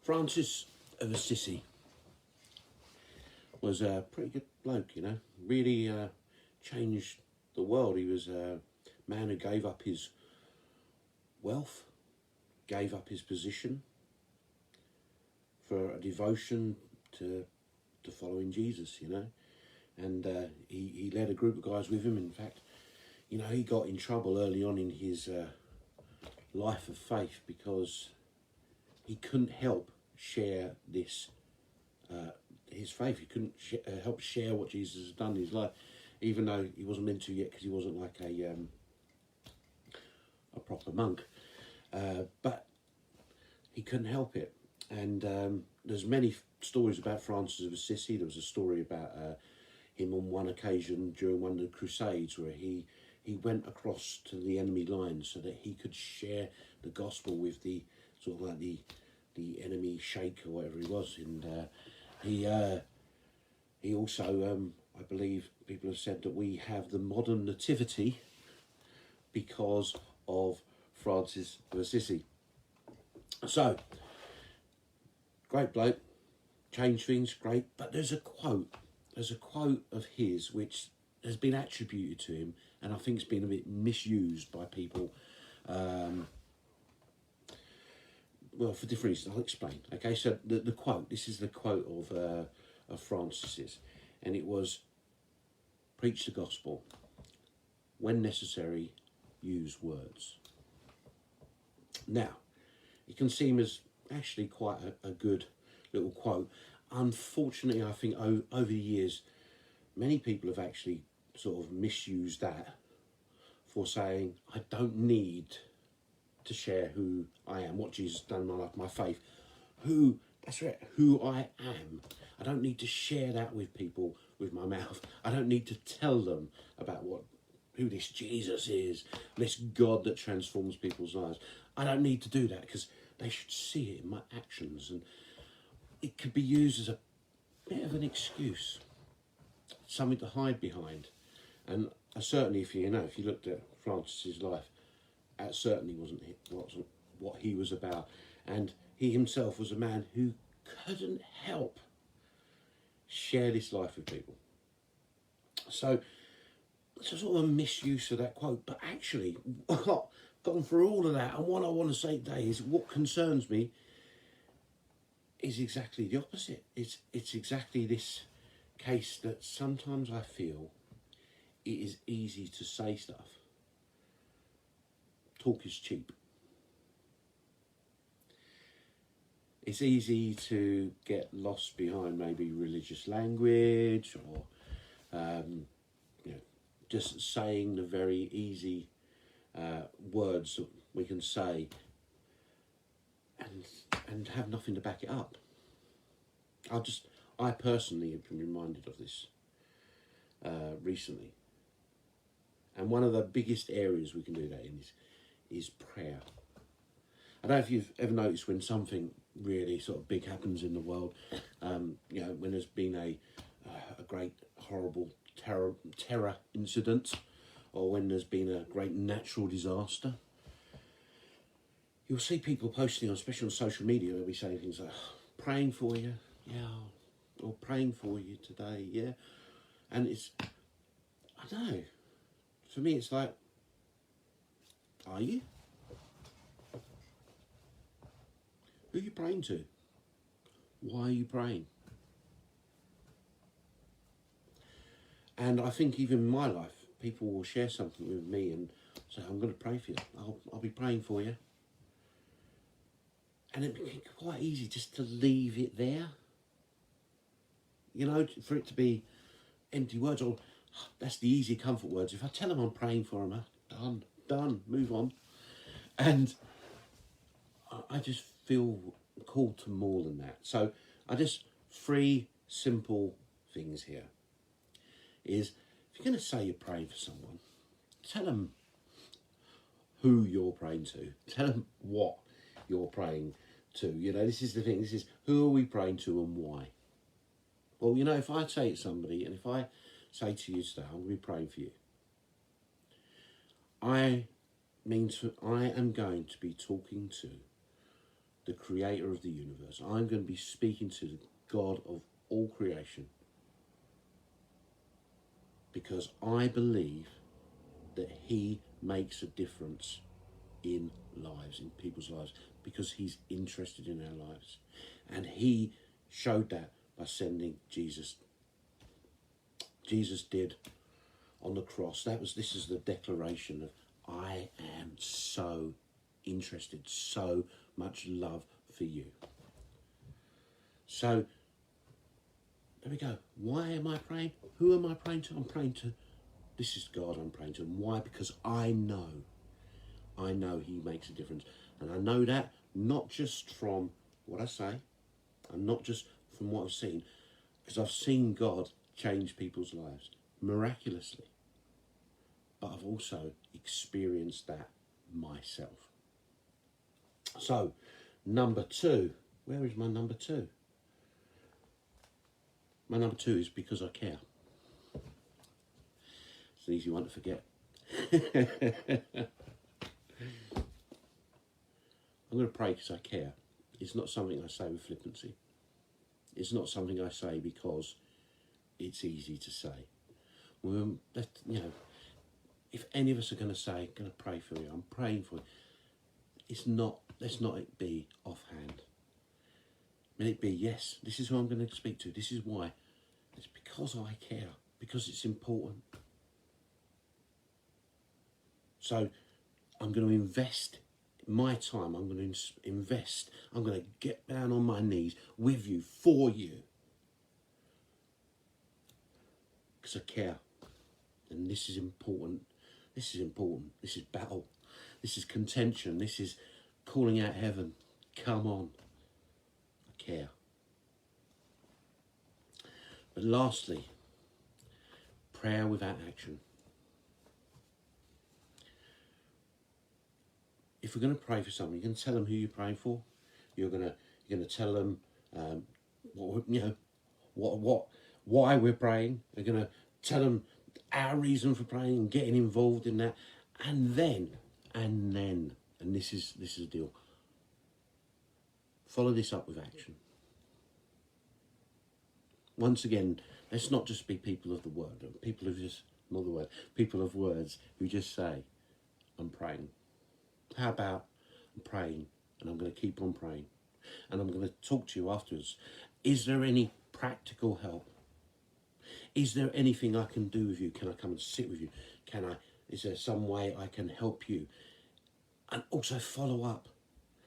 Francis of Assisi was a pretty good bloke, you know, really changed the world. He was a man who gave up his wealth, gave up his position for a devotion to following Jesus, you know. And he led a group of guys with him. In fact, you know, he got in trouble early on in his life of faith because he couldn't help share this, his faith. He couldn't help share what Jesus has done in his life, even though he wasn't meant to yet because he wasn't like a proper monk. But he couldn't help it. And there's many stories about Francis of Assisi. There was a story about him on one occasion during one of the Crusades where he went across to the enemy lines so that he could share the gospel with the sort of like the enemy sheikh or whatever he was. And he also, I believe people have said that we have the modern nativity because of Francis of Assisi. So, great bloke, changed things, great. But there's a quote of his which has been attributed to him, and I think it's been a bit misused by people. Well, for different reasons. I'll explain. Okay, so the quote. This is the quote of Francis's, and it was, "Preach the gospel. When necessary, use words." Now, it can seem as actually quite a good little quote. Unfortunately, I think over the years, many people have actually sort of misused that for saying, I don't need to share who I am, what Jesus has done in my life, my faith, who I am. I don't need to share that with people with my mouth. I don't need to tell them about who this Jesus is, this God that transforms people's lives. I don't need to do that because they should see it in my actions. And it could be used as a bit of an excuse, something to hide behind. And certainly, if you looked at Francis's life, that certainly wasn't what he was about. And he himself was a man who couldn't help share this life with people. So it's a sort of a misuse of that quote. But actually, gone through all of that, and what I want to say today is what concerns me is exactly the opposite. It's exactly this case that sometimes I feel it is easy to say stuff. Talk is cheap. It's easy to get lost behind maybe religious language or just saying the very easy words that we can say and have nothing to back it up. I personally have been reminded of this recently. And one of the biggest areas we can do that in is prayer. I don't know if you've ever noticed when something really sort of big happens in the world, when there's been a great horrible terror incident, or when there's been a great natural disaster, you'll see people posting, especially on social media, they'll be saying things like, praying for you, yeah, or praying for you today, yeah. And I don't know, for me it's like, are you? Who are you praying to? Why are you praying? And I think even in my life, people will share something with me and say, I'm going to pray for you. I'll be praying for you. And it'd be quite easy just to leave it there. You know, for it to be empty words, or that's the easy comfort words. If I tell them I'm praying for them, done, move on. And I just feel called to more than that. So three simple things here is, if you're going to say you're praying for someone, tell them who you're praying to. Tell them what you're praying to. You know, this is the thing. This is, who are we praying to and why? Well, you know, if I say to somebody, and if I say to you today, I'm going to be praying for you, I am going to be talking to the creator of the universe. I'm going to be speaking to the God of all creation, because I believe that he makes a difference in lives, in people's lives, because he's interested in our lives. And he showed that by sending Jesus. Jesus did on the cross. This is the declaration of, I am so interested, so much love for you. So there we go. Why am I praying? Who am I praying to? I'm praying to, this is God I'm praying to. And why? Because I know he makes a difference. And I know that not just from what I say, and not just from what I've seen, because I've seen God change people's lives miraculously. But I've also experienced that myself. So, number 2. Where is my number 2? My number 2 is because I care. It's an easy one to forget. I'm going to pray because I care. It's not something I say with flippancy. It's not something I say because it's easy to say. Well, if any of us are going to pray for you, I'm praying for you. Let's not it be offhand. Let it be, yes, this is who I'm going to speak to. This is why. It's because I care, because it's important. So I'm going to invest my time. I'm going to invest. I'm going to get down on my knees with you, for you. Because I care. And this is important. This is important. This is battle. This is contention. This is calling out heaven. Come on. I care. But lastly, prayer without action. If we're going to pray for someone, you're going to tell them who you're praying for. You're going to tell them why we're praying. We're going to tell them our reason for praying and getting involved in that. And then, and this is the deal. Follow this up with action. Once again, let's not just be people of the word, people of words who just say, I'm praying. How about I'm praying and I'm going to keep on praying, and I'm going to talk to you afterwards. Is there any practical help? Is there anything I can do with you? Can I come and sit with you? Is there some way I can help you? And also follow up.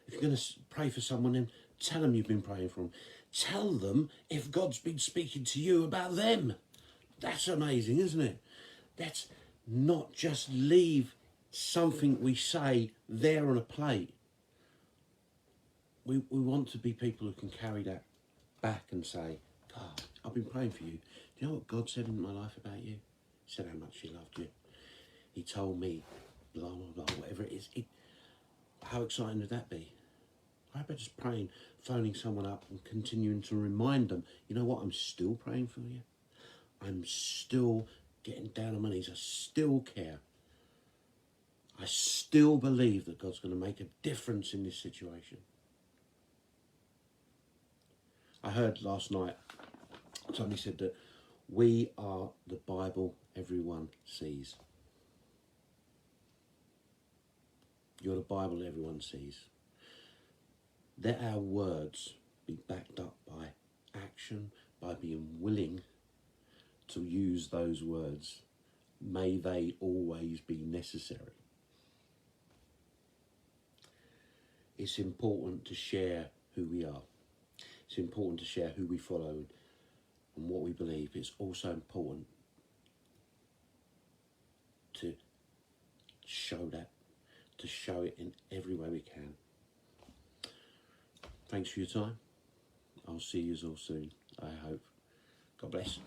If you're going to pray for someone, then tell them you've been praying for them. Tell them if God's been speaking to you about them. That's amazing, isn't it? Let's not just leave something we say there on a plate. We want to be people who can carry that back and say, God, I've been praying for you. Do you know what God said in my life about you? He said how much he loved you. He told me, blah, blah, blah, whatever it is. How exciting would that be? How about just praying, phoning someone up and continuing to remind them, you know what, I'm still praying for you. I'm still getting down on my knees. I still care. I still believe that God's going to make a difference in this situation. I heard last night, somebody said that we are the Bible everyone sees. You're the Bible everyone sees. Let our words be backed up by action, by being willing to use those words. May they always be necessary. It's important to share who we are. It's important to share who we follow and what we believe. It's also important to show that, to show it in every way we can. Thanks for your time. I'll see you all soon, I hope. God bless.